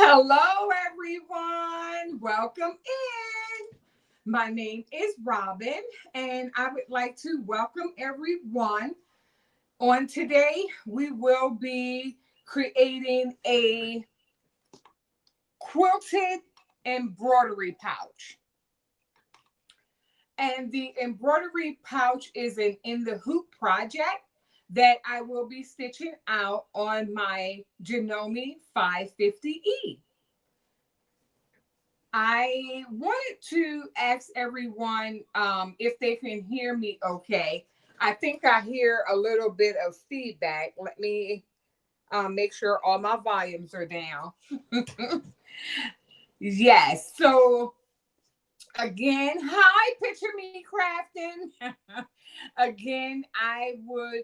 Hello, everyone. Welcome in. My name is Robin, and I would like to welcome everyone. On today, we will be creating a quilted embroidery pouch. And the embroidery pouch is an in the hoop project that I will be stitching out on my Janome 550E. I wanted to ask everyone if they can hear me okay. I think I hear a little bit of feedback. Let me make sure all my volumes are down. Yes. So again, hi, Picture Me Crafting. Again, I would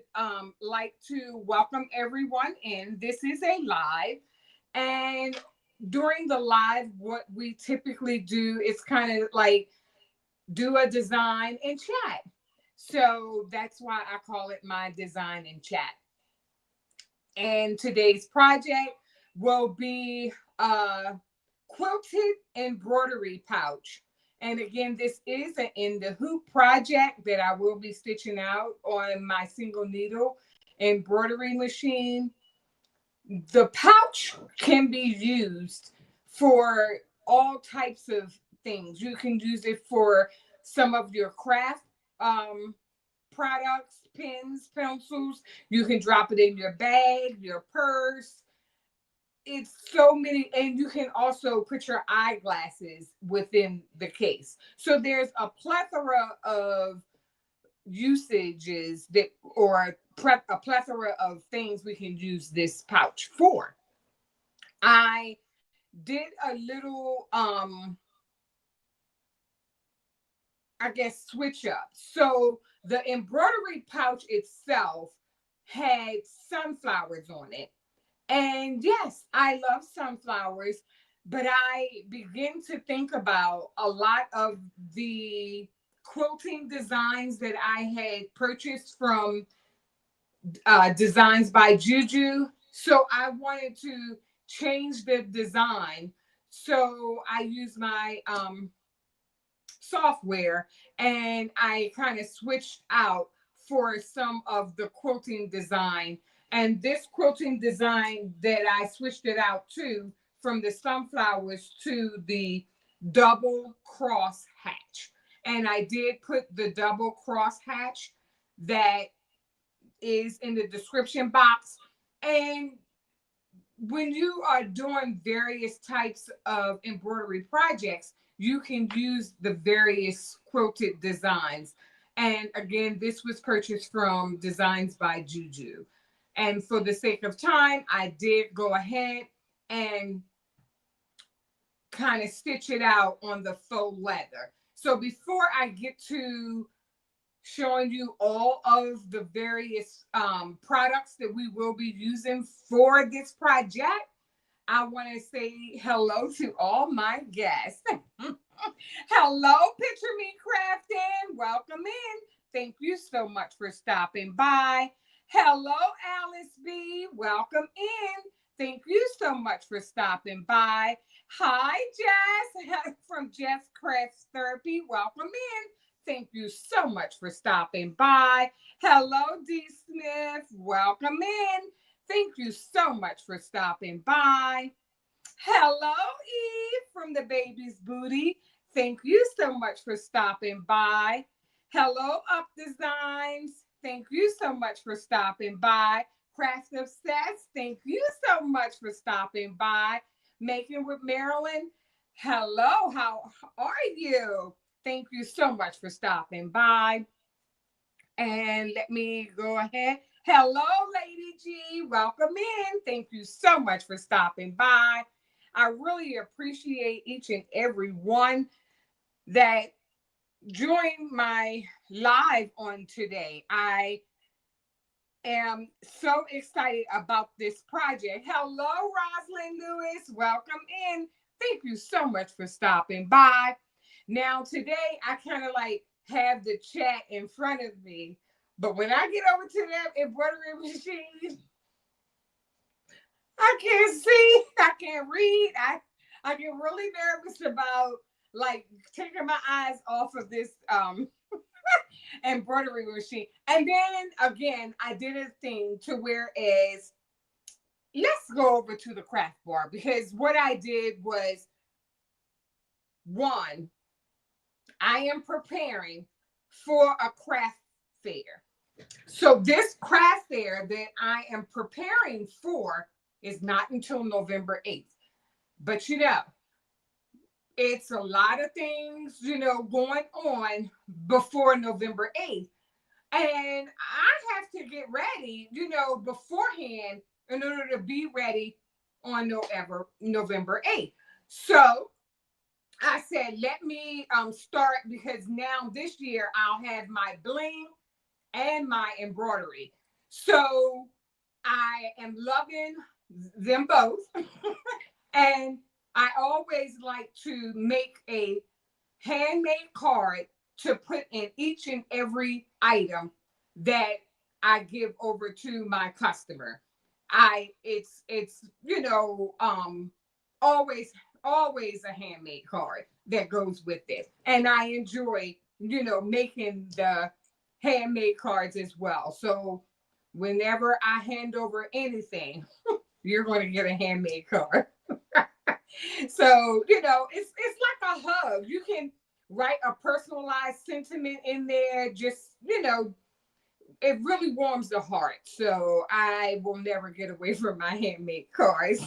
like to welcome everyone in. This is a live, and during the live, what we typically do is kind of like do a design and chat. So that's why I call it my design and chat. And today's project will be a quilted embroidery pouch. And again, this is an in the hoop project that I will be stitching out on my single needle embroidery machine. The pouch can be used for all types of things. You can use it for some of your craft products, pens, pencils. You can drop it in your bag, your purse. It's so many, and you can also put your eyeglasses within the case. So there's a plethora of usages that, or a plethora of things we can use this pouch for. I did a little I guess switch up. So the embroidery pouch itself had sunflowers on it. And yes, I love sunflowers, but I begin to think about a lot of the quilting designs that I had purchased from Designs by Juju. So I wanted to change the design. So I used my software and I kind of switched out for some of the quilting design. And this quilting design that I switched it out to, from the sunflowers to the double cross hatch. And I did put the double cross hatch that is in the description box. And when you are doing various types of embroidery projects, you can use the various quilted designs. And again, this was purchased from Designs by Juju. And for the sake of time, I did go ahead and kind of stitch it out on the faux leather. So before I get to showing you all of the various products that we will be using for this project, I want to say hello to all my guests. Hello, Picture Me Crafting. Welcome in. Thank you so much for stopping by. Hello, Alice B. Welcome in. Thank you so much for stopping by. Hi, Jess from Jess Crafts Therapy. Welcome in. Thank you so much for stopping by. Hello, D. Smith. Welcome in. Thank you so much for stopping by. Hello, Eve from the Baby's Booty. Thank you so much for stopping by. Hello, Up Designs. Thank you so much for stopping by. Craft Obsessed. Thank you so much for stopping by. Making with Marilyn. Hello, how are you? Thank you so much for stopping by. And let me go ahead. Hello, Lady G. Welcome in. Thank you so much for stopping by. I really appreciate each and every one that joined my live on today. I am so excited about this project. Hello, Rosalind Lewis. Welcome in. Thank you so much for stopping by. Now, today, I kind of like have the chat in front of me, but when I get over to that embroidery machine, I can't see. I can't read. I get really nervous about like taking my eyes off of this embroidery machine. And then again, I did a thing to whereas let's go over to the craft bar because what I did was one, I am preparing for a craft fair. So this craft fair that I am preparing for is not until November 8th. But you know, it's a lot of things, you know, going on before November 8th. And I have to get ready, you know, beforehand in order to be ready on November 8th. So I said, let me start because now this year I'll have my bling and my embroidery. So I am loving them both. And I always like to make a handmade card to put in each and every item that I give over to my customer. It's you know always a handmade card that goes with this. And I enjoy, you know, making the handmade cards as well. So whenever I hand over anything, you're going to get a handmade card. So, you know, it's like a hug. You can write a personalized sentiment in there. Just, you know, it really warms the heart. So I will never get away from my handmade cards.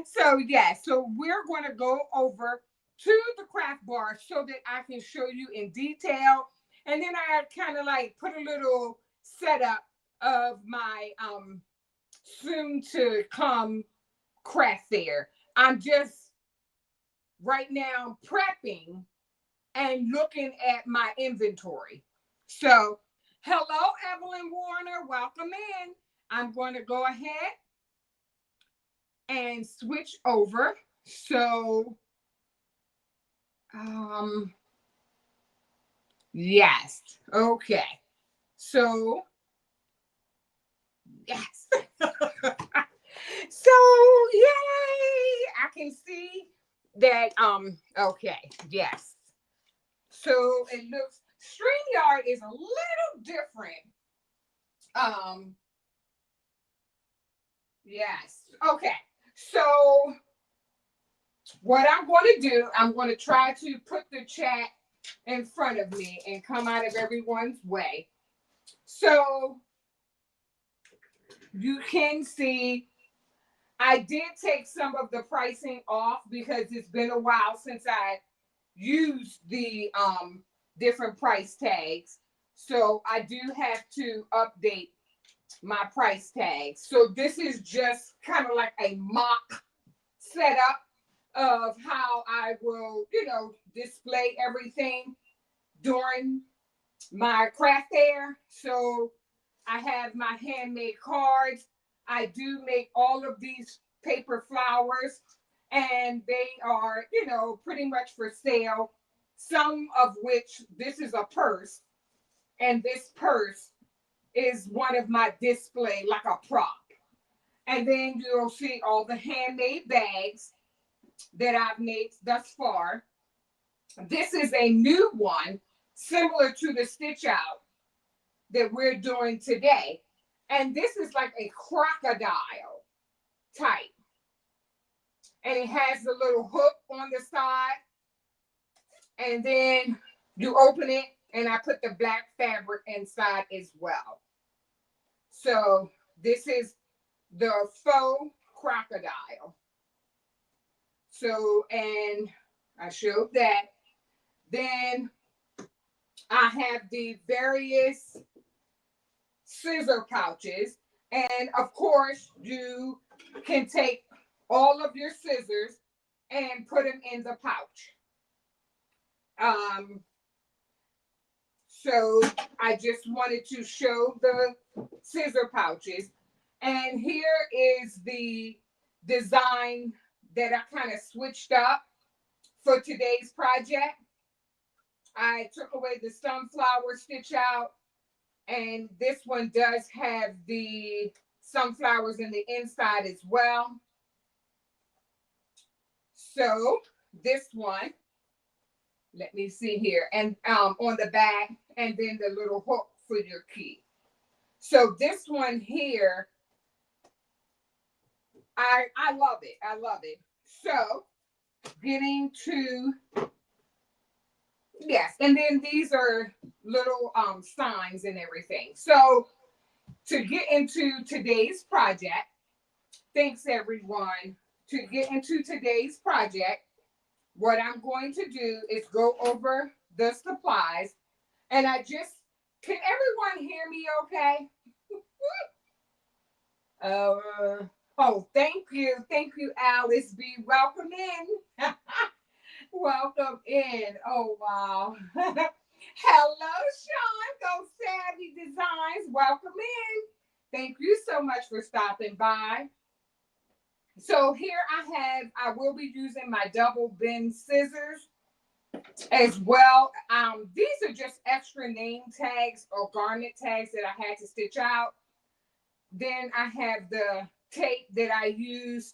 So yeah, so we're going to go over to the craft bar so that I can show you in detail. And then I kind of like put a little setup of my soon to come craft fair. I'm just right now prepping and looking at my inventory. So, hello, Evelyn Warner. Welcome in. I'm going to go ahead and switch over. So, yes. Okay. So, yes. So, yay! I can see that okay, yes. So it looks StreamYard is a little different. Um yes. Okay. So what I'm going to do, I'm going to try to put the chat in front of me and come out of everyone's way. So you can see I did take some of the pricing off because it's been a while since I used the different price tags. So I do have to update my price tags. So this is just kind of like a mock setup of how I will, you know, display everything during my craft fair. So I have my handmade cards. I do make all of these paper flowers, and they are, you know, pretty much for sale. Some of which, this is a purse, and this purse is one of my display, like a prop. And then you'll see all the handmade bags that I've made thus far. This is a new one, similar to the stitch out that we're doing today. And this is like a crocodile type. And it has the little hook on the side. And then you open it, and I put the black fabric inside as well. So this is the faux crocodile. So, and I showed that. Then I have the various scissor pouches. And of course, you can take all of your scissors and put them in the pouch. So I just wanted to show the scissor pouches. And here is the design that I kind of switched up for today's project. I took away the sunflower stitch out, and this one does have the sunflowers in the inside as well. So this one, let me see here, and on the back, and then the little hook for your key. So this one here, I love it. I love it. So getting to, yes, and then these are little signs and everything. So to get into today's project, thanks everyone. To get into today's project, what I'm going to do is go over the supplies, and can everyone hear me okay? Oh, thank you. Thank you, Alice B. Welcome in. Welcome in. Oh, wow. Hello, Sean. Go Savvy Designs. Welcome in. Thank you so much for stopping by. So here I will be using my double bend scissors as well. These are just extra name tags or garment tags that I had to stitch out. Then I have the tape that I use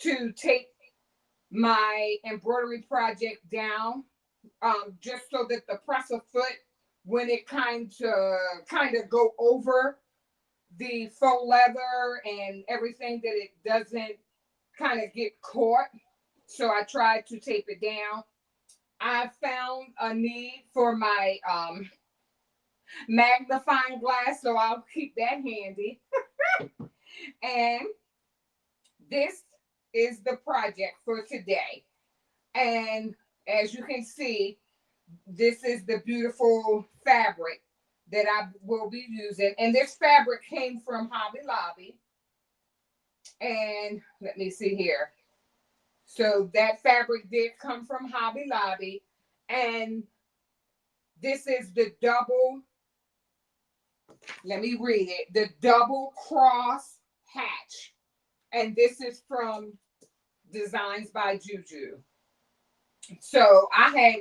to tape my embroidery project down, just so that the presser foot, when it kind of go over the faux leather and everything, that it doesn't kind of get caught. So I tried to tape it down. I found a need for my magnifying glass, so I'll keep that handy. And this is the project for today. And as you can see, this is the beautiful fabric that I will be using. And this fabric came from Hobby Lobby. And let me see here. So that fabric did come from Hobby Lobby. And this is the double, let me read it, the double cross hatch. And this is from Designs by Juju. So I had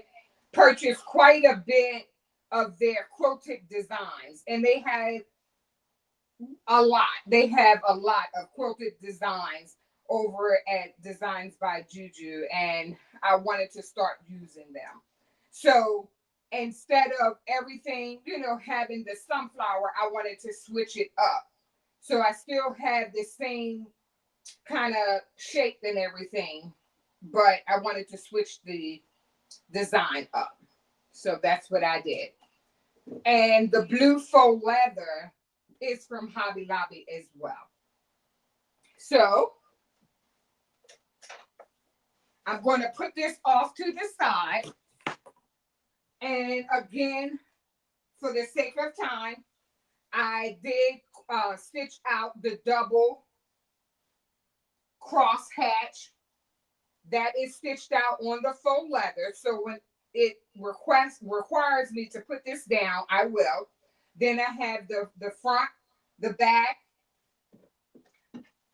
purchased quite a bit of their quilted designs, and they had a lot. They have a lot of quilted designs over at Designs by Juju, and I wanted to start using them. So instead of everything, having the sunflower, I wanted to switch it up. So I still have the same kind of shape and everything, but I wanted to switch the design up. So that's what I did. And the blue faux leather is from Hobby Lobby as well. So I'm going to put this off to the side. And again, for the sake of time, I did stitch out the double cross hatch that is stitched out on the faux leather. So when it requires me to put this down, I will. Then I have the front, the back.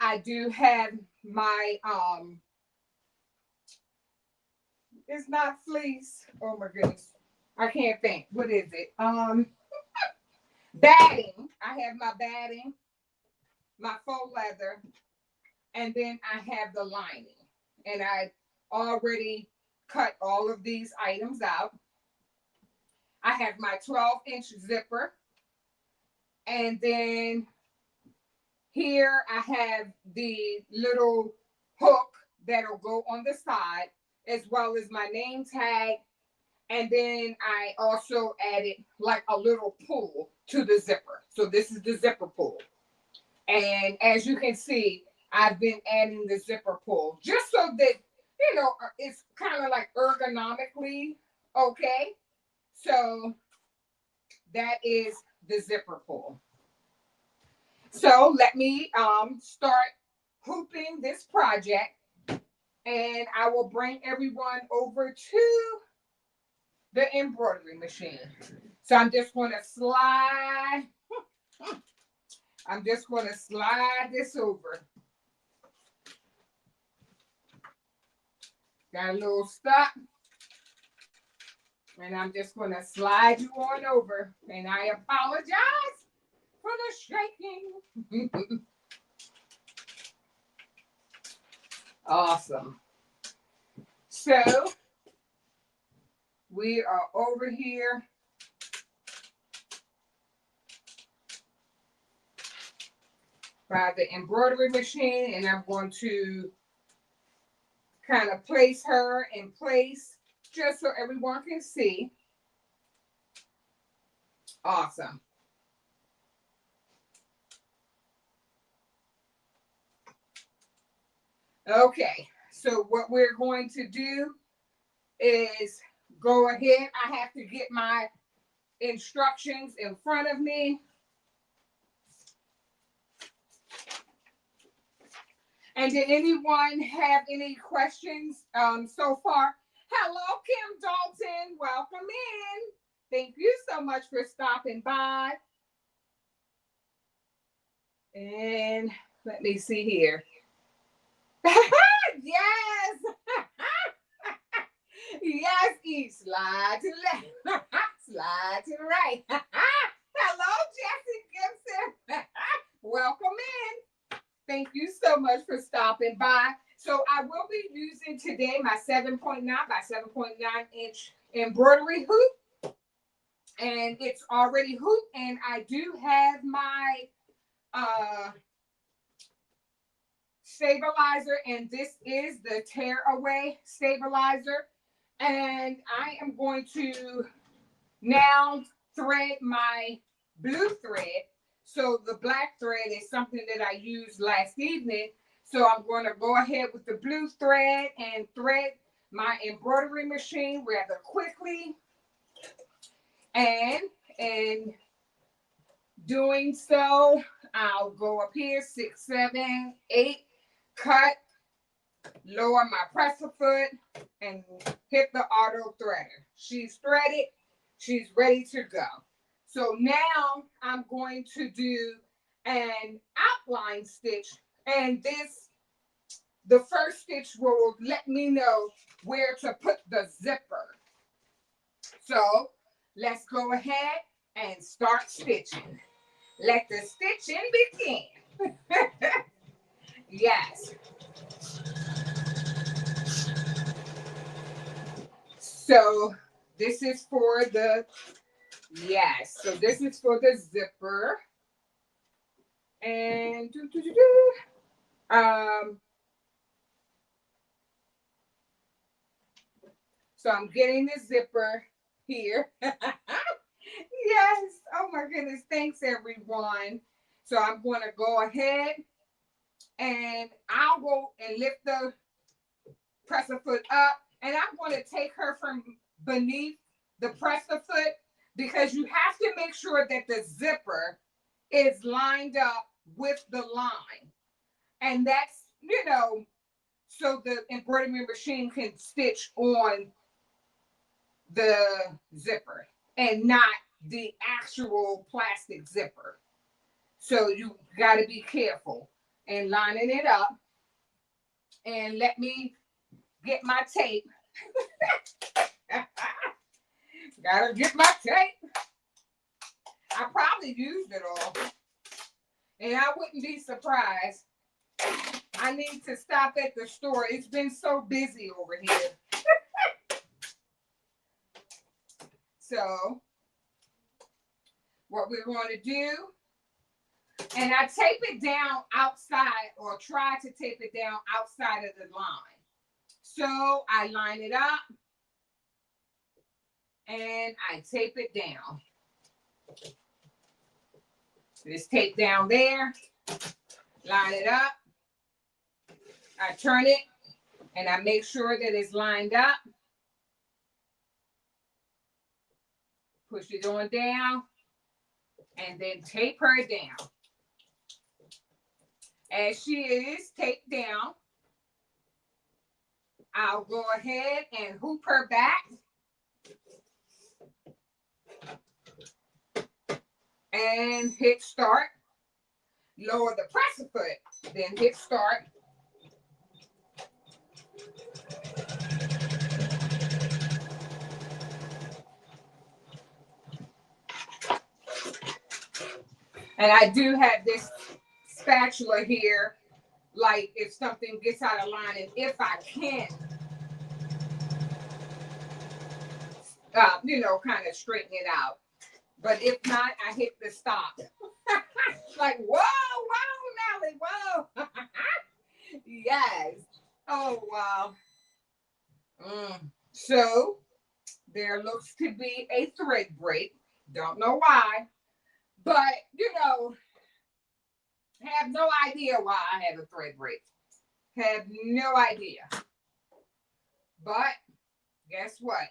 I do have my it's not fleece. Oh my goodness, I can't think. What is it? Batting. I have my batting, my faux leather, and then I have the lining. And I already cut all of these items out. I have my 12-inch zipper. And then here I have the little hook that'll go on the side, as well as my name tag. And then I also added like a little pull to the zipper. So this is the zipper pull. And as you can see, I've been adding the zipper pull just so that, it's kind of like ergonomically okay. So that is the zipper pull. So let me start hooping this project, and I will bring everyone over to the embroidery machine. So I'm just going to slide this over. Got a little stuck. And I'm just going to slide you on over. And I apologize for the shaking. Awesome. So we are over here. By the embroidery machine, and I'm going to kind of place her in place just so everyone can see. Awesome. Okay, so what we're going to do is go ahead. I have to get my instructions in front of me. And did anyone have any questions so far? Hello, Kim Dalton. Welcome in. Thank you so much for stopping by. And let me see here. Yes. Yes, E. Slide to the left. Slide to the right. Hello, Jesse Gibson. Welcome in. Thank you so much for stopping by. So I will be using today my 7.9 by 7.9 inch embroidery hoop. And it's already hooped. And I do have my stabilizer, and this is the tear away stabilizer. And I am going to now thread my blue thread. So the black thread is something that I used last evening. So I'm going to go ahead with the blue thread and thread my embroidery machine rather quickly. And in doing so, I'll go up here, 6, 7, 8, cut, lower my presser foot, and hit the auto threader. She's threaded. She's ready to go. So now I'm going to do an outline stitch, and the first stitch will let me know where to put the zipper. So let's go ahead and start stitching. Let the stitching begin. Yes. So this is for the, yes, so this is for the zipper. And so I'm getting the zipper here. Yes. Oh my goodness. Thanks everyone. So I'm going to go ahead and I'll go and lift the presser foot up, and I'm going to take her from beneath the presser foot, because you have to make sure that the zipper is lined up with the line. And that's, so the embroidery machine can stitch on the zipper and not the actual plastic zipper. So you got to be careful in lining it up. And let me get my tape. Gotta get my tape. I probably used it all. And I wouldn't be surprised. I need to stop at the store. It's been so busy over here. So what we're going to do, and I tape it down outside, or try to tape it down outside of the line. So I line it up and I tape it down. This tape down there, line it up. I turn it and I make sure that it's lined up. Push it on down and then tape her down. As she is taped down, I'll go ahead and hoop her back. And hit start. Lower the presser foot, then hit start. And I do have this spatula here like if something gets out of line, and if I can't, you know, kind of straighten it out. But if not, I hit the stop. Like, whoa, whoa, Nelly, whoa. Yes. Oh, wow. So there looks to be a thread break. Don't know why, but you know, have no idea why I have a thread break. Have no idea. But guess what?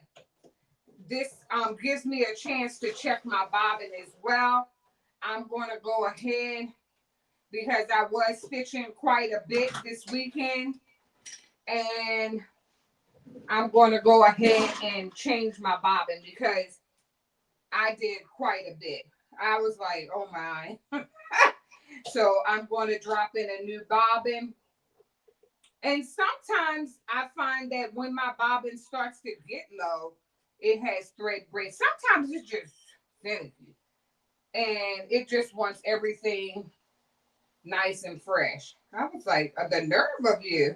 This gives me a chance to check my bobbin as well. I'm going to go ahead because I was stitching quite a bit this weekend, and I'm going to go ahead and change my bobbin because I did quite a bit. I was like, oh my. So I'm going to drop in a new bobbin. And sometimes I find that when my bobbin starts to get low, it has thread break. Sometimes it's just finicky. And it just wants everything nice and fresh. I was like, the nerve of you.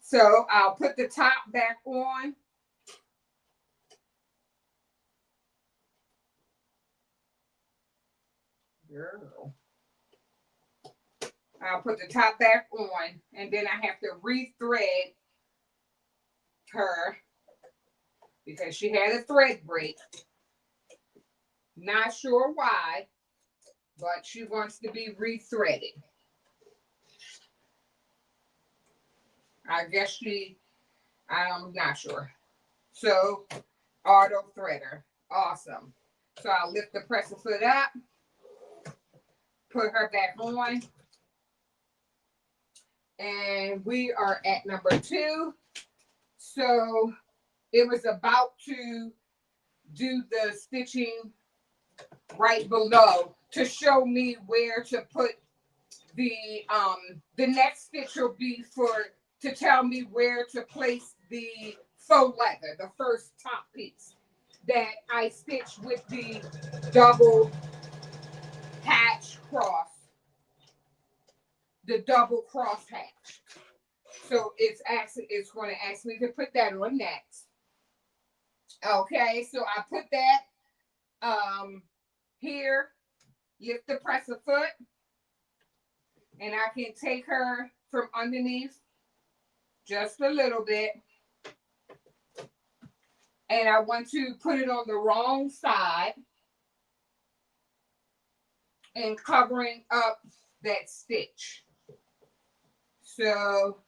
So I'll put the top back on. Girl. I'll put the top back on, and then I have to rethread her because she had a thread break. Not sure why, but she wants to be rethreaded. I guess I'm not sure. So, auto threader. Awesome. So I'll lift the presser foot up, put her back on. And we are at number 2. So it was about to do the stitching right below to show me where to put the next stitch will be to tell me where to place the faux leather, the first top piece that I stitched with the double hatch cross, the double cross hatch. So it's going to ask me to put that on next. Okay, so I put that here, lift the presser foot, and I can take her from underneath just a little bit. And I want to put it on the wrong side and covering up that stitch. So,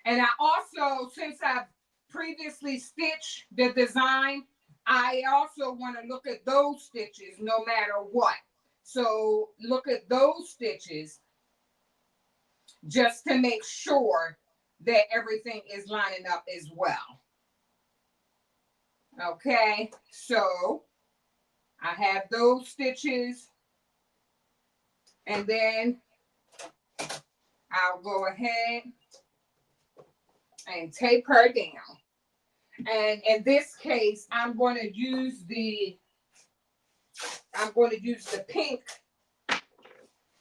and I also, since I've previously stitched the design, I also want to look at those stitches no matter what. So look at those stitches just to make sure that everything is lining up as well. Okay, so I have those stitches, and then I'll go ahead and tape her down. And in this case, I'm going to use the pink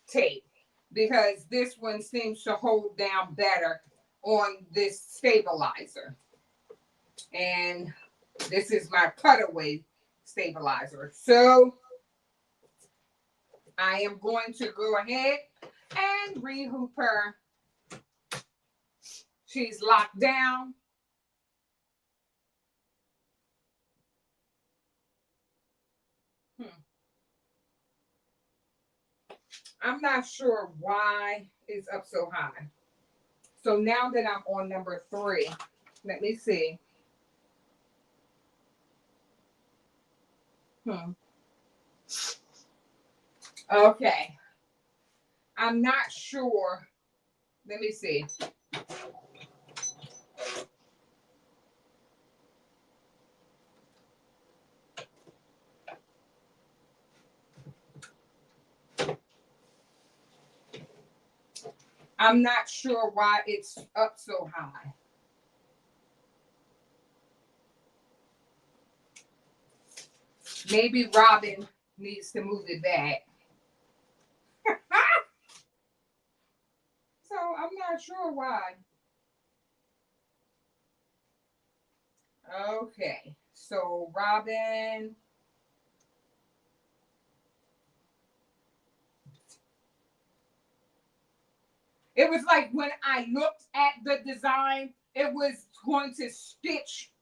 tape because this one seems to hold down better on this stabilizer. And this is my cutaway stabilizer. So I am going to go ahead and rehoop her. She's locked down. I'm not sure why it's up so high. So now that I'm on number 3, let me see. Okay. I'm not sure. Let me see. I'm not sure why it's up so high. Maybe Robin needs to move it back. not sure why. Okay, so Robin. It was like when I looked at the design, it was going to stitch.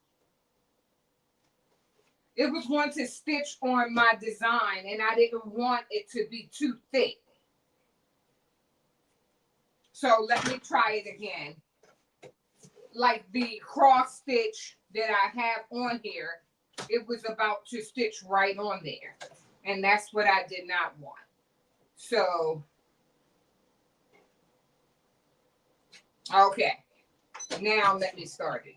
It was going to stitch on my design, and I didn't want it to be too thick. So let me try it again. Like the cross stitch that I have on here, it was about to stitch right on there. And that's what I did not want. So, okay. Now let me start it.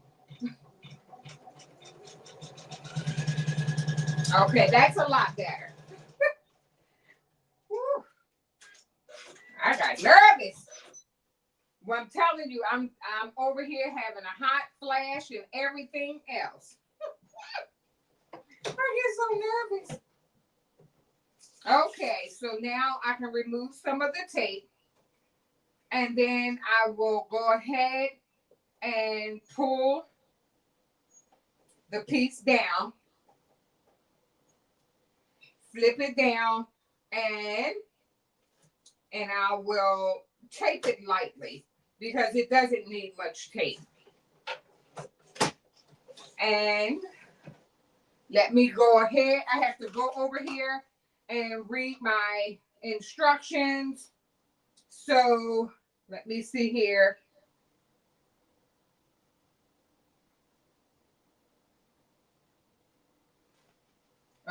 Okay, that's a lot better. Whew. I got nervous. Well, I'm telling you, I'm over here having a hot flash and everything else. I get so nervous. Okay, so now I can remove some of the tape, and then I will go ahead and pull the piece down, flip it down, and I will tape it lightly because it doesn't need much tape. And let me go ahead. I have to go over here and read my instructions. So let me see here.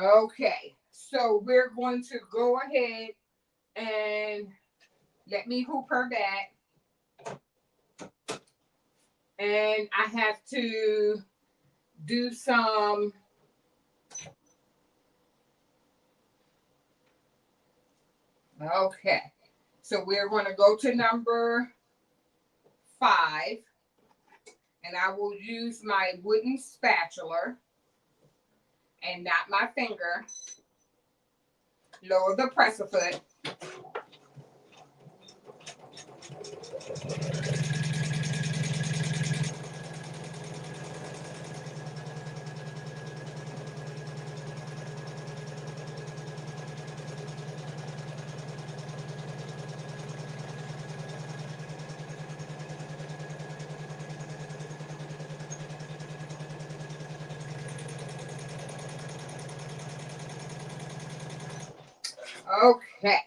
Okay, so we're going to go ahead and let me hoop her back. And I have to do some okay. So we're going to go to number 5, and I will use my wooden spatula and not my finger. Lower the presser foot. Okay,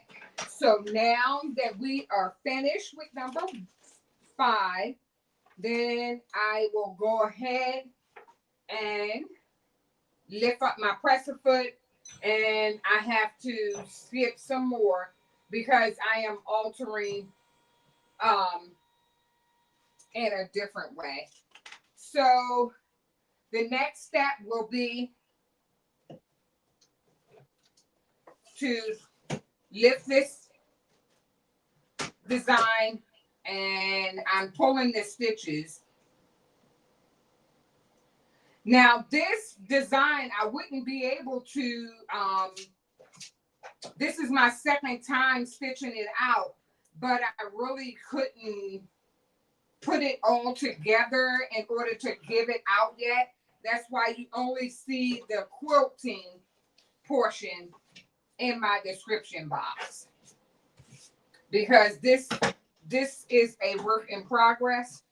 so now that we are finished with number 5, then I will go ahead and lift up my presser foot, and I have to skip some more because I am altering in a different way. So the next step will be to lift this design, and I'm pulling the stitches. Now this design, I wouldn't be able to, this is my second time stitching it out, but I really couldn't put it all together in order to give it out yet. That's why you only see the quilting portion in my description box, because this is a work in progress.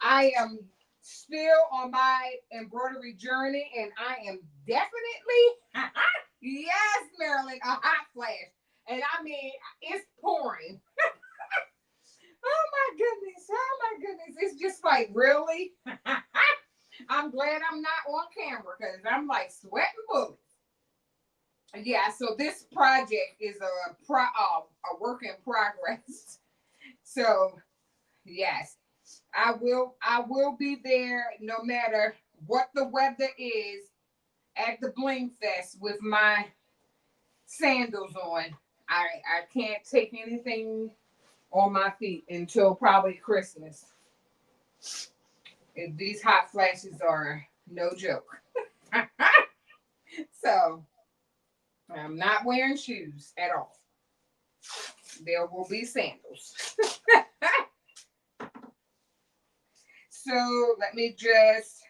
I am still on my embroidery journey, and I am definitely yes, Marilyn, a hot flash. And I mean, it's pouring. Oh my goodness, it's just like, really. I'm glad I'm not on camera because I'm like sweating bullets. Yeah, so this project is a work in progress. So yes, I will be there no matter what the weather is at the Bling Fest with my sandals on. I can't take anything on my feet until probably Christmas. If these hot flashes are no joke. So I'm not wearing shoes at all. there will be sandals. So let me just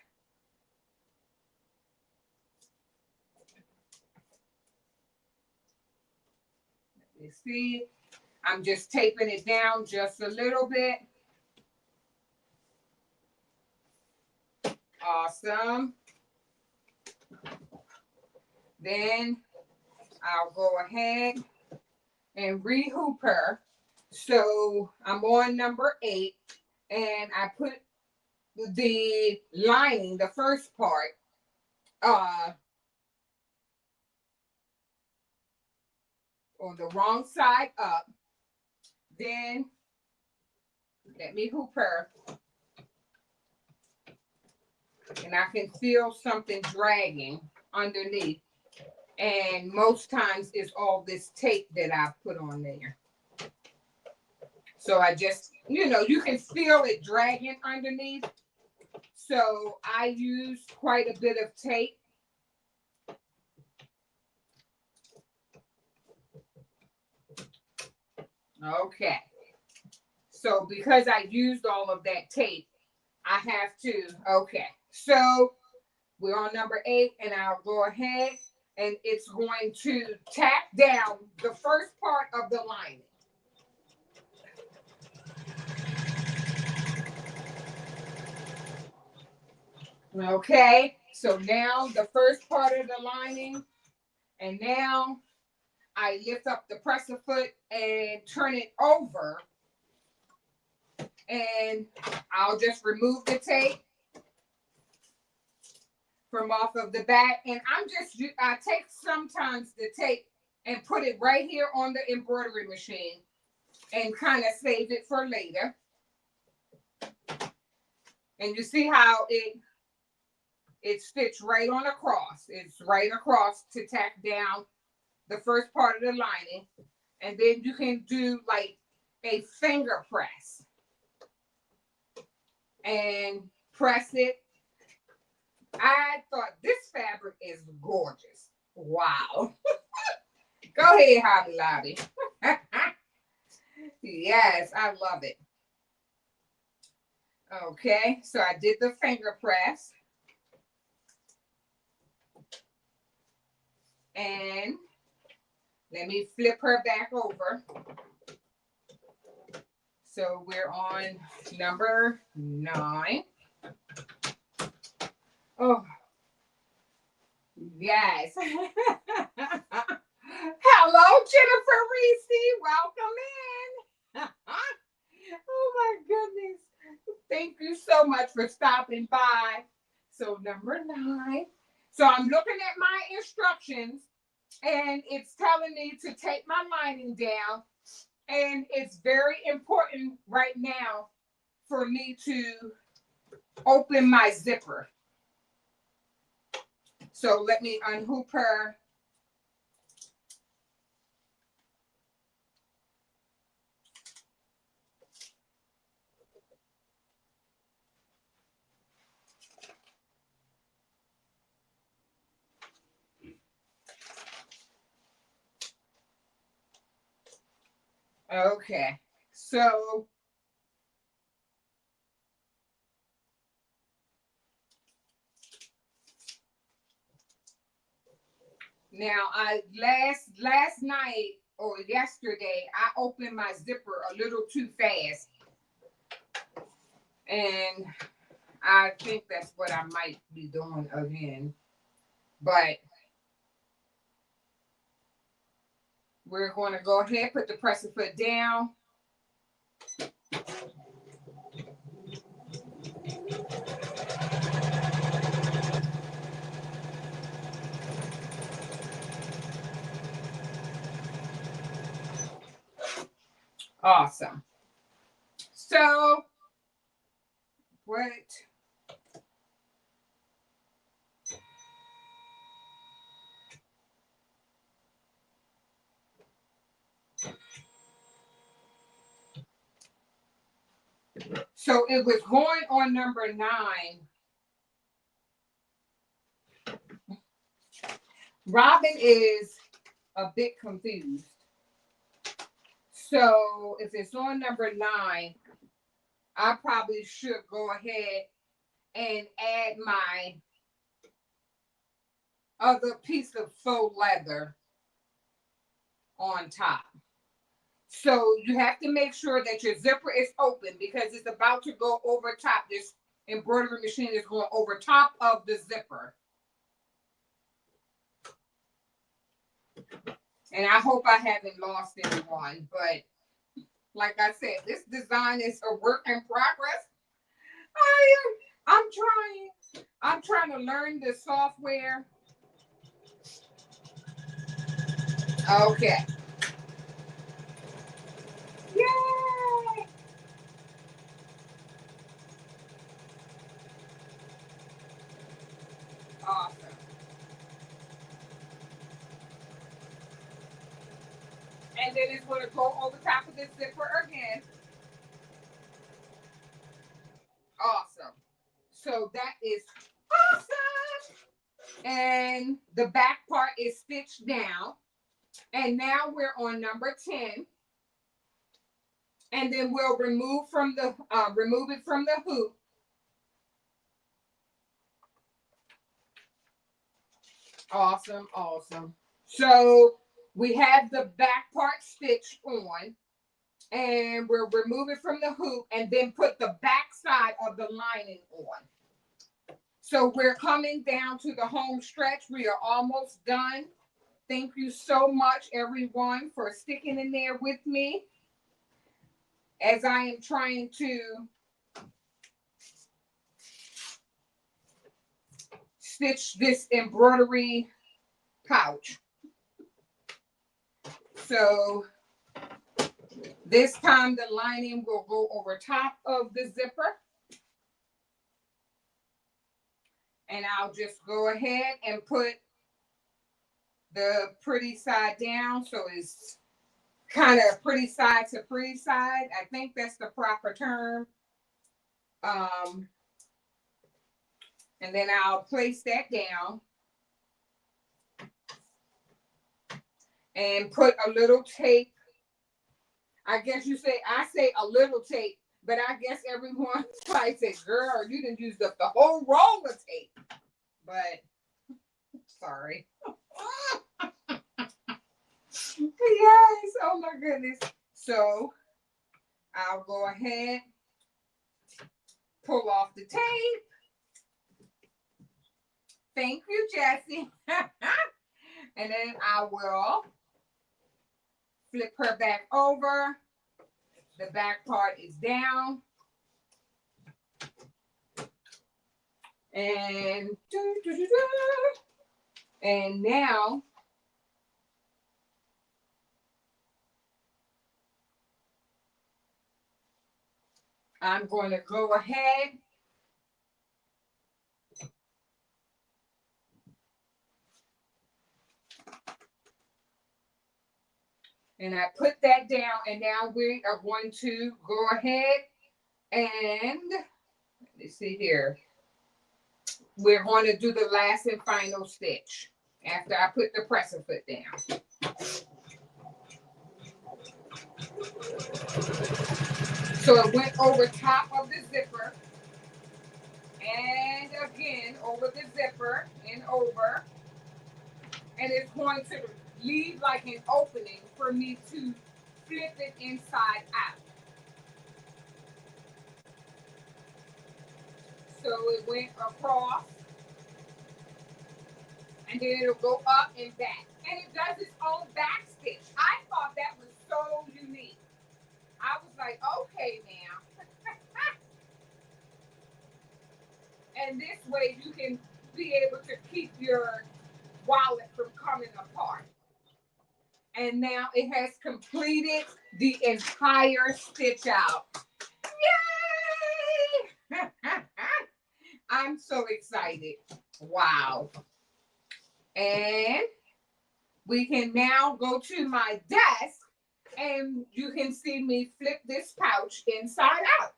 see. I'm just taping it down just a little bit. Awesome. Then I'll go ahead and rehoop her. So I'm on number 8, and I put the lining, the first part, on the wrong side up. Then let me hoop her, and I can feel something dragging underneath. And most times it's all this tape that I put on there. So I just, you can feel it dragging underneath. So I use quite a bit of tape. Okay. So because I used all of that tape, I have to, okay. So we're on number 8, and I'll go ahead, and it's going to tack down the first part of the lining. Okay, so now the first part of the lining, and now I lift up the presser foot and turn it over, and I'll just remove the tape from off of the back. And I take sometimes the tape and put it right here on the embroidery machine and kind of save it for later. And you see how it's stitched right on across. It's right across to tack down the first part of the lining. And then you can do like a finger press and press it. I thought this fabric is gorgeous. Wow. Go ahead, Hobby Lobby. Yes, I love it. Okay, so I did the finger press. And let me flip her back over. So we're on number 9. Oh, yes. Hello, Jennifer Reese. Welcome in. Oh, my goodness. Thank you so much for stopping by. So number 9. So I'm looking at my instructions, and it's telling me to take my lining down. And it's very important right now for me to open my zipper. So let me unhoop her. Okay, so now last night or yesterday I opened my zipper a little too fast, and I think that's what I might be doing again. But we're going to go ahead, put the presser foot down. Awesome. So what? So it was going on number 9. Robin is a bit confused. So if it's on number 9, I probably should go ahead and add my other piece of faux leather on top. So you have to make sure that your zipper is open because it's about to go over top. This embroidery machine is going over top of the zipper. And I hope I haven't lost anyone, but like I said, this design is a work in progress. I'm trying to learn the software. Okay. Yay! Awesome. And then it's going to go over top of this zipper again. Awesome. So that is awesome. And the back part is stitched down. And now we're on number 10. And then we'll remove it from the hoop. Awesome, awesome. So we have the back part stitched on, and we'll remove it from the hoop and then put the back side of the lining on. So we're coming down to the home stretch. We are almost done. Thank you so much, everyone, for sticking in there with me as I am trying to stitch this embroidery pouch. So this time the lining will go over top of the zipper. And I'll just go ahead and put the pretty side down so it's kind of pretty side to pretty side. I think that's the proper term. And then I'll place that down and put a little tape. I guess I say a little tape, but I guess everyone probably says, girl, you didn't use up the whole roll of tape. But sorry. Yes, oh my goodness. So I'll go ahead, pull off the tape. Thank you, Jessie. And then I will flip her back over. The back part is down. And now I'm going to go ahead and I put that down, and now we are going to go ahead and let me see here. We're going to do the last and final stitch after I put the presser foot down. So it went over top of the zipper and again over the zipper and over. And it's going to leave like an opening for me to flip it inside out. So it went across and then it'll go up and back. And it does its own back stitch. I thought that was so unique. I was like, okay now. And this way you can be able to keep your wallet from coming apart. And now it has completed the entire stitch out. Yay! I'm so excited. Wow. And we can now go to my desk and you can see me flip this pouch inside out.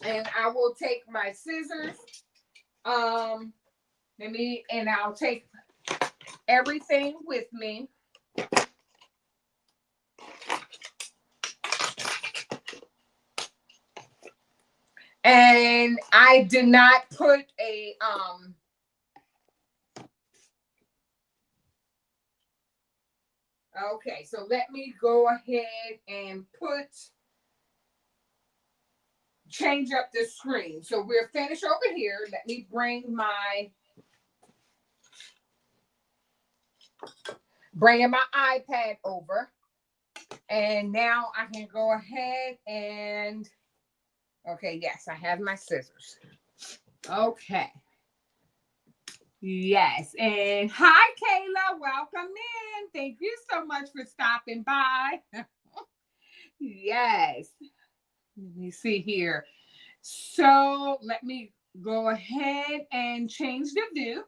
And I will take my scissors. And I'll take everything with me. And I did not put a okay, so let me go ahead and change up the screen. So we're finished over here. Let me bring my iPad over. And now I can go ahead and, okay, yes, I have my scissors. Okay. Yes. And hi, Kayla. Welcome in. Thank you so much for stopping by. Yes. Let me see here. So let me go ahead and change the view.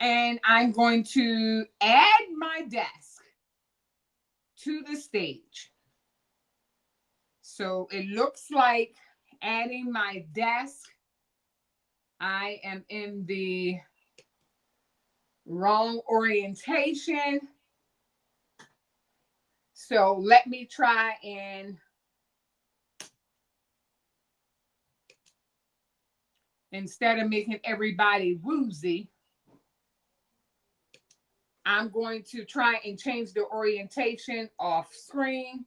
And I'm going to add my desk to the stage. So it looks like adding my desk. I am in the wrong orientation. So let me try and instead of making everybody woozy, I'm going to try and change the orientation off screen.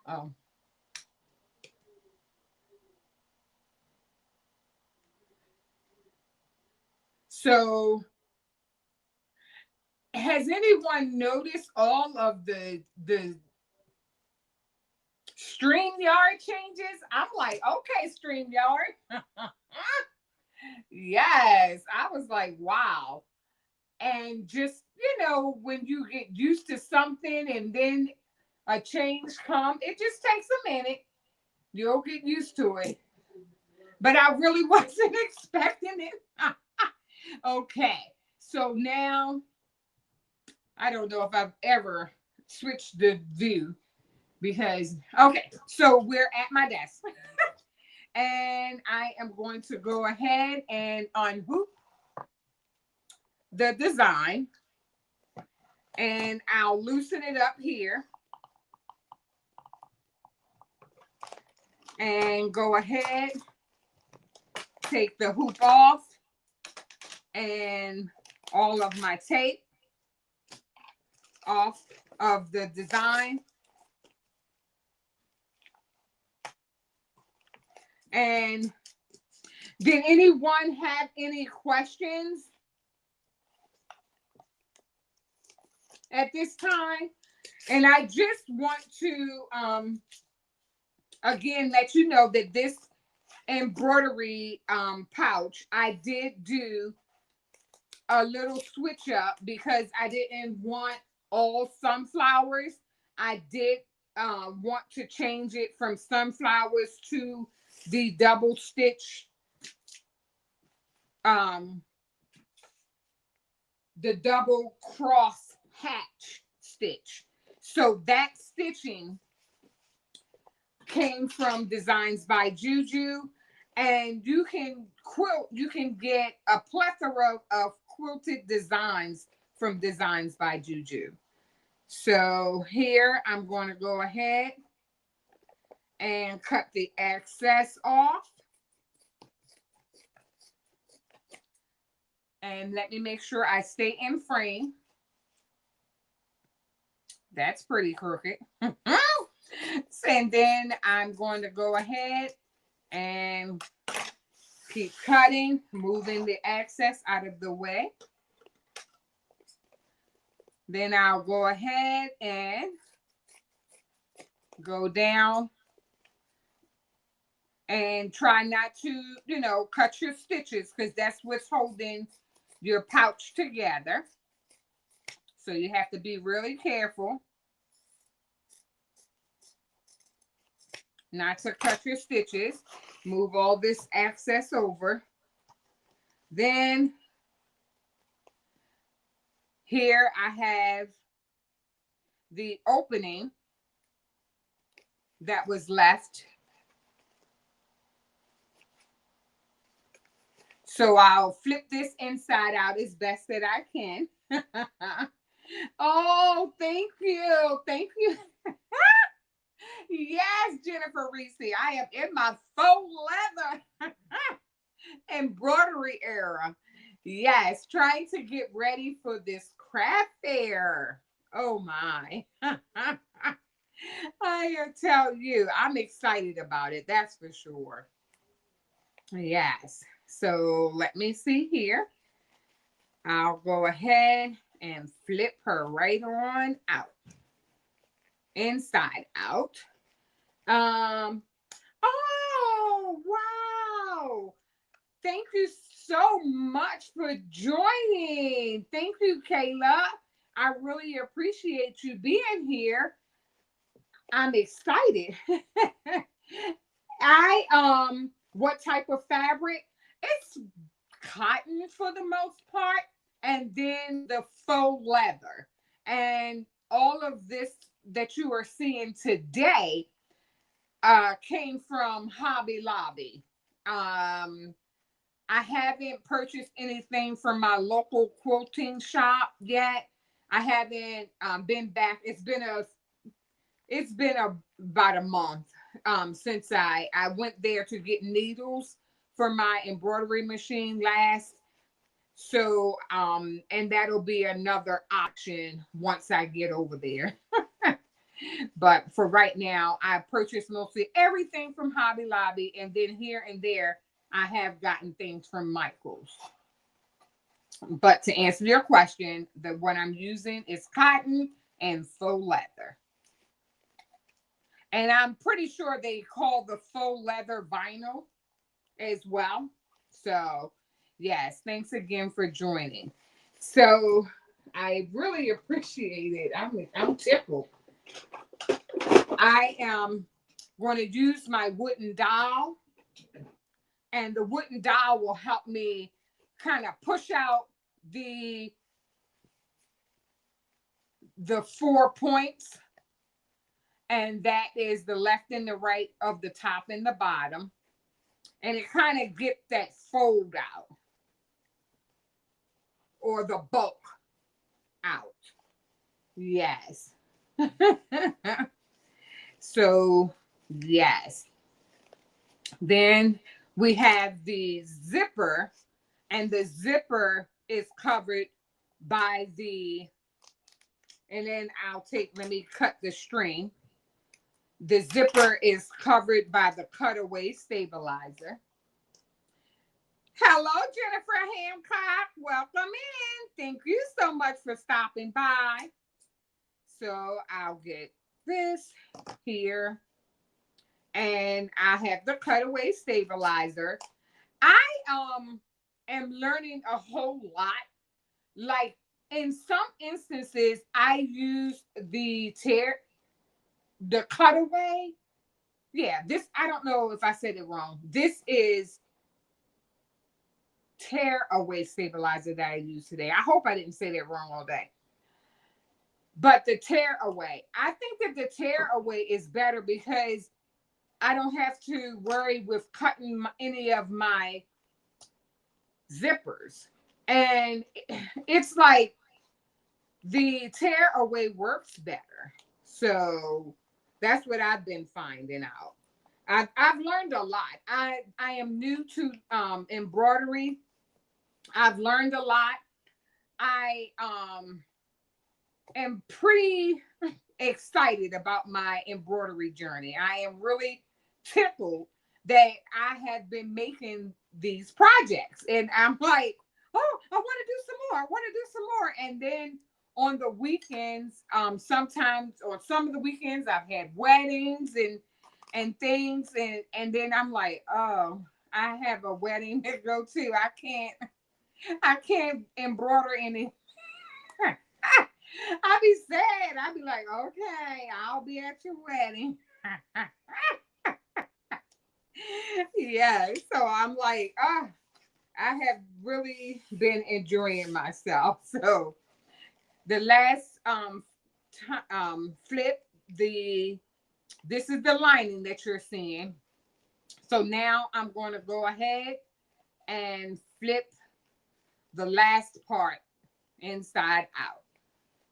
Oh. So has anyone noticed all of the StreamYard changes? I'm like, okay, StreamYard. Yes, I was like, wow. And just, when you get used to something and then a change comes, it just takes a minute. You'll get used to it. But I really wasn't expecting it. Okay, so now I don't know if I've ever switched the view because, okay, so we're at my desk. And I am going to go ahead and unhoop the design. And I'll loosen it up here. And go ahead, take the hoop off and all of my tape off of the design. And did anyone have any questions at this time? And I just want to again let you know that this embroidery pouch, I did do a little switch up because I didn't want all sunflowers. I did want to change it from sunflowers to the double stitch, the double cross hatch stitch. So that stitching came from Designs by Juju, and you can get a plethora of quilted designs from Designs by Juju. So here I'm going to go ahead and cut the excess off. And let me make sure I stay in frame. That's pretty crooked. And then I'm going to go ahead and keep cutting, moving the excess out of the way. Then I'll go ahead and go down and try not to, cut your stitches because that's what's holding your pouch together. So you have to be really careful not to cut your stitches. Move all this excess over. Then here I have the opening that was left. So I'll flip this inside out as best that I can. Oh, thank you. Thank you. Yes, Jennifer, Jennifer Reese. I am in my faux leather embroidery era. Yes, trying to get ready for this craft fair. Oh my. I tell you, I'm excited about it. That's for sure. Yes. So let me see here. I'll go ahead and flip her right on out. Inside out. Oh, wow. Thank you so much for joining. Thank you, Kayla. I really appreciate you being here. I'm excited. What type of fabric? It's cotton for the most part, and then the faux leather. And all of this that you are seeing today came from Hobby Lobby. I haven't purchased anything from my local quilting shop yet. I haven't been back. About a month since I went there to get needles for my embroidery machine last. So and that'll be another option once I get over there. But for right now, I purchased mostly everything from Hobby Lobby, and then here and there I have gotten things from Michael's. But to answer your question, the what I'm using is cotton and faux leather. And I'm pretty sure they call the faux leather vinyl as well. So, yes, thanks again for joining. So, I really appreciate it. I'm tickled. I am going to use my wooden dowel, and the wooden dowel will help me kind of push out the 4 points, and that is the left and the right of the top and the bottom, and it kind of gets that fold out or the bulk out. Yes. So yes, then we have the zipper, and the zipper is covered by and then let me cut the string. The zipper is covered by the cutaway stabilizer. Hello, Jennifer Hancock. Welcome in. Thank you so much for stopping by. So I'll get this here. And I have the cutaway stabilizer. I am learning a whole lot. Like in some instances, I use the cutaway. Yeah, I don't know if I said it wrong. This is tear away stabilizer that I use today. I hope I didn't say that wrong all day. But the tear away, I think that the tear away is better because I don't have to worry with cutting any of my zippers. And it's like the tear away works better. So that's what I've been finding out. I've learned a lot. I am new to embroidery. I've learned a lot. I am pretty excited about my embroidery journey. I am really tickled that I have been making these projects, and I'm like, oh, I want to do some more. I want to do some more. And then on the weekends, sometimes or some of the weekends, I've had weddings and things, and then I'm like, oh, I have a wedding to go to. I can't embroider any. I'll be sad. I'll be like, okay, I'll be at your wedding. Yeah. So I'm like, I have really been enjoying myself. So the last flip, this is the lining that you're seeing. So now I'm going to go ahead and flip the last part inside out.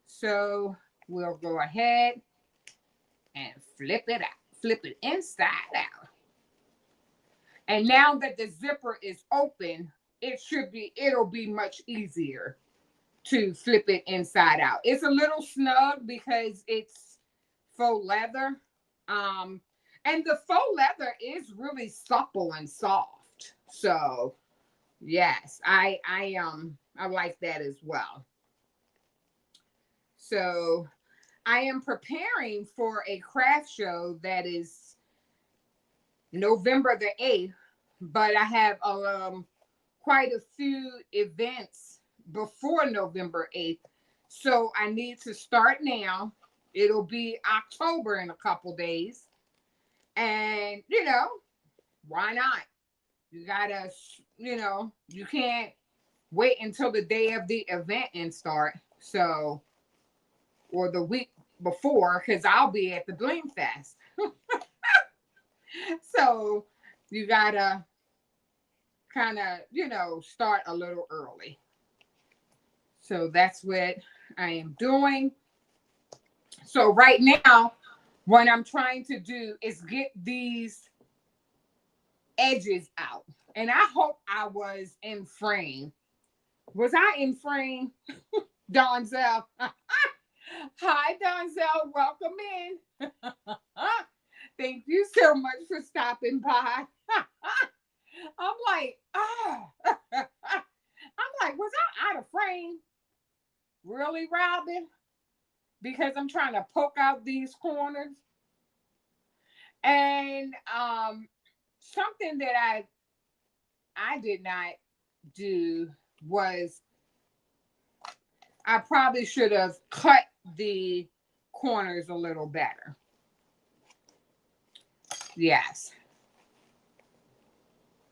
So we'll go ahead and flip it out. flip it inside out. And now that the zipper is open, it'll be much easier to flip it inside out. It's a little snug because it's faux leather. And the faux leather is really supple and soft. So yes, I like that as well. So I am preparing for a craft show that is November the 8th, but I have quite a few events before November 8th. So I need to start now. It'll be October in a couple days. And, why not? You gotta, you can't wait until the day of the event and start. So, or the week before, because I'll be at the Bling Fest. So you gotta kind of, start a little early. So that's what I am doing. So right now, what I'm trying to do is get these edges out. And I hope I was in frame. Was I in frame? Donzel. Hi, Donzel. Welcome in. Thank you so much for stopping by. I'm like, was I out of frame? Really, Robin? Because I'm trying to poke out these corners. And something that I did not do was I probably should have cut the corners a little better. Yes.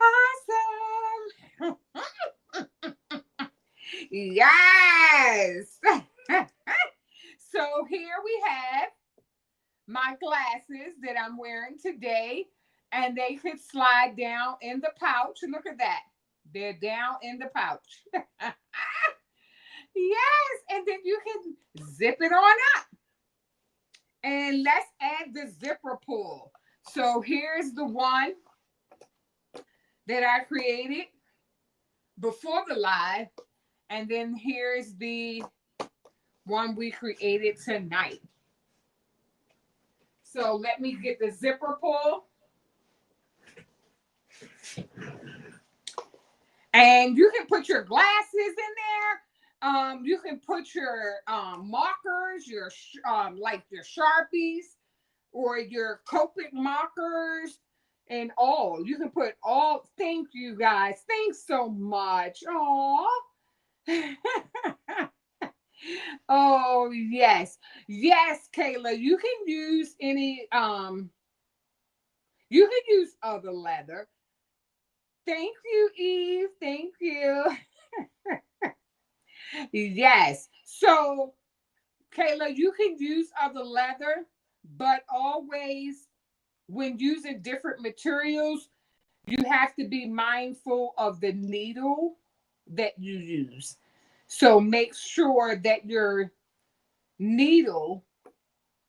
Awesome. Yes. So here we have my glasses that I'm wearing today, and they could slide down in the pouch. Look at that. They're down in the pouch. Yes, and then you can zip it on up. And let's add the zipper pull. So here's the one that I created before the live. And then here's the one we created tonight. So let me get the zipper pull. And you can put your glasses in there. You can put your markers, your like your Sharpies or your Copic markers and all. You can put all. Thank you guys. Thanks so much. Aw. Oh, yes. Yes, Kayla. You can use any, you can use other leather. Thank you, Eve. Thank you. Yes. So, Kayla, you can use other leather, but always when using different materials, you have to be mindful of the needle that you use. So make sure that your needle,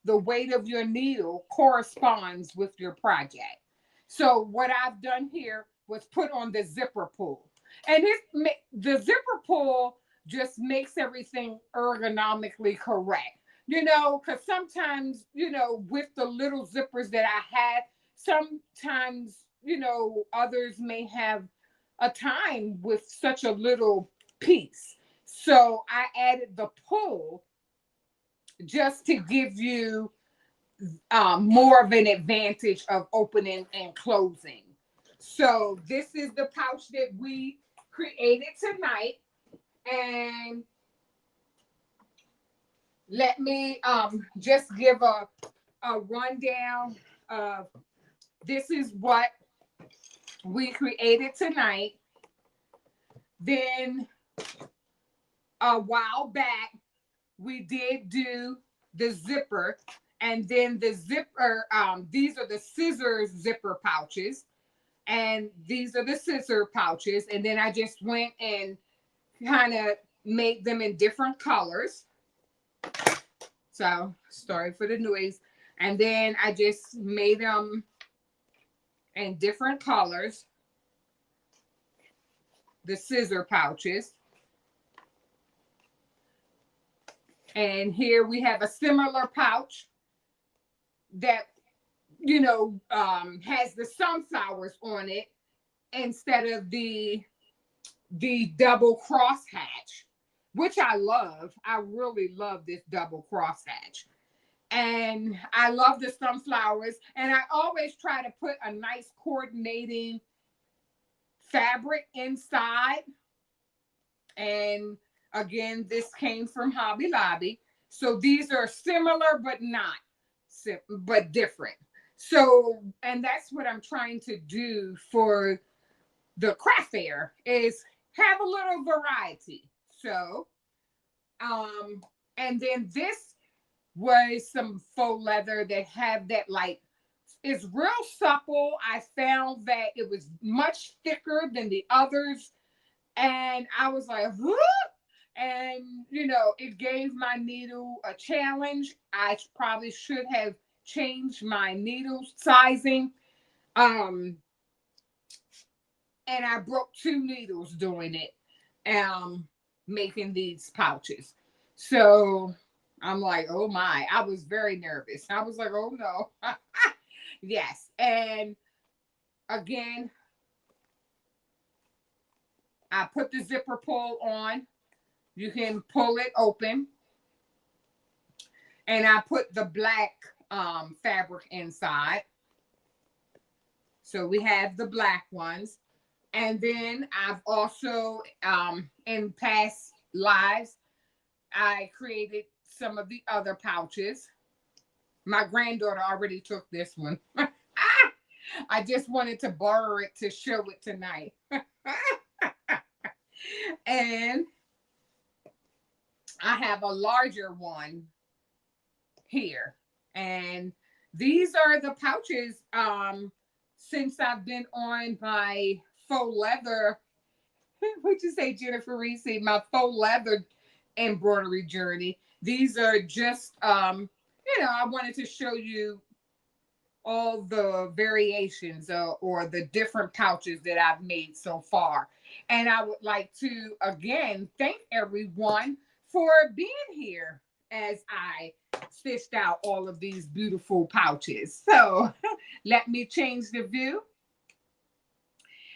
the weight of your needle corresponds with your project. So what I've done here was put on the zipper pull. And the zipper pull just makes everything ergonomically correct. Because sometimes, with the little zippers that I had, sometimes, others may have a time with such a little piece. So I added the pull just to give you more of an advantage of opening and closing. So this is the pouch that we created tonight. And let me just give a rundown of this is what we created tonight. Then a while back, we did do the zipper, and then the zipper, these are the scissors zipper pouches, and these are the scissor pouches. And then I just went and kind of made them in different colors. So sorry for the noise. And then I just made them in different colors, the scissor pouches. And here we have a similar pouch that, you know, has the sunflowers on it instead of the double crosshatch, which I love. I really love this double crosshatch. And I love the sunflowers. And I always try to put a nice coordinating fabric inside. And again, this came from Hobby Lobby. So these are similar, but not, but different. So, and that's what I'm trying to do for the craft fair, is have a little variety. So, and then this was some faux leather that have that, like, it's real supple. I found that it was much thicker than the others. And I was like, whoop! And, you know, it gave my needle a challenge. I probably should have changed my needle sizing. And I broke 2 needles doing it, making these pouches. So I'm like, oh my, I was very nervous. I was like, oh no. Yes. And again, I put the zipper pull on. You can pull it open. And I put the black fabric inside. So we have the black ones. And then I've also, in past lives, I created some of the other pouches. My granddaughter already took this one. I just wanted to borrow it to show it tonight. And I have a larger one here. And these are the pouches since I've been on my faux leather. What'd you say, Jennifer Reese? My faux leather embroidery journey. These are just, you know, I wanted to show you all the variations or the different pouches that I've made so far. And I would like to, again, thank everyone for being here as I stitched out all of these beautiful pouches. So let me change the view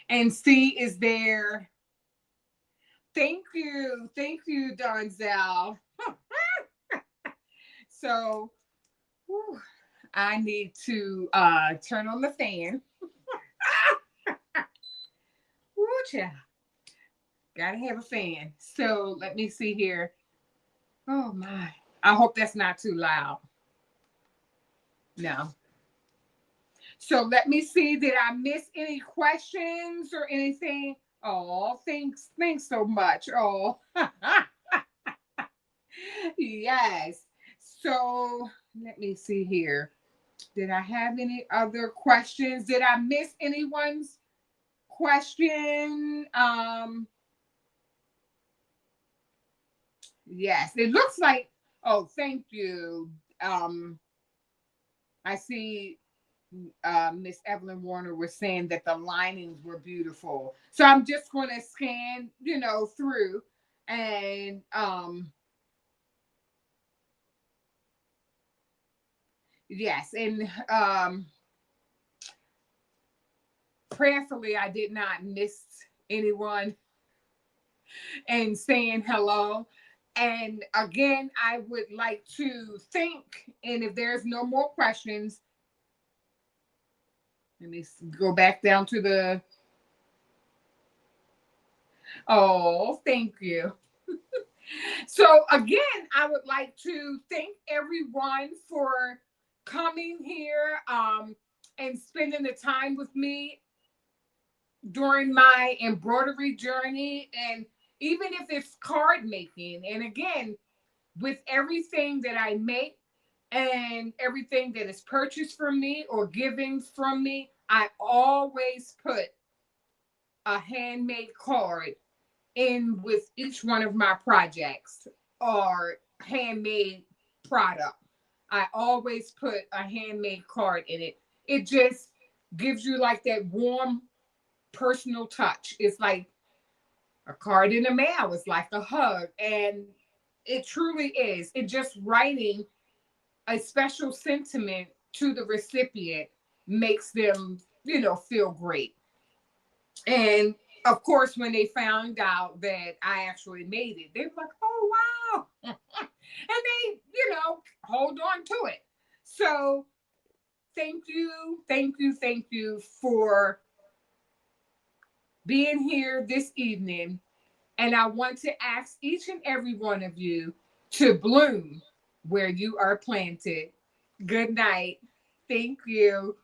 and see, is there... Thank you, Donzel. So, whew, I need to turn on the fan. Woo, child. Gotta have a fan. So let me see here. Oh my. I hope that's not too loud. No. So let me see. Did I miss any questions or anything? Oh, thanks so much. Oh, yes. So let me see here. Did I have any other questions? Did I miss anyone's question? Yes, it looks like, oh, thank you. I see Miss Evelyn Warner was saying that the linings were beautiful. So I'm just going to scan, you know, through and yes, and prayerfully I did not miss anyone and saying hello. And again, I would like to thank, and if there's no more questions, let me go back down to the, oh, thank you. So again, I would like to thank everyone for coming here and spending the time with me during my embroidery journey. And even if it's card making, and again, with everything that I make and everything that is purchased from me or given from me, I always put a handmade card in with each one of my projects or handmade product. I always put a handmade card in it. It just gives you like that warm personal touch. It's like a card in the mail. It's like a hug. And it truly is. It just writing a special sentiment to the recipient makes them, feel great. And of course, when they found out that I actually made it, they were like, oh, wow. And they, hold on to it. So thank you, thank you, thank you for being here this evening. And I want to ask each and every one of you to bloom where you are planted. Good night. Thank you.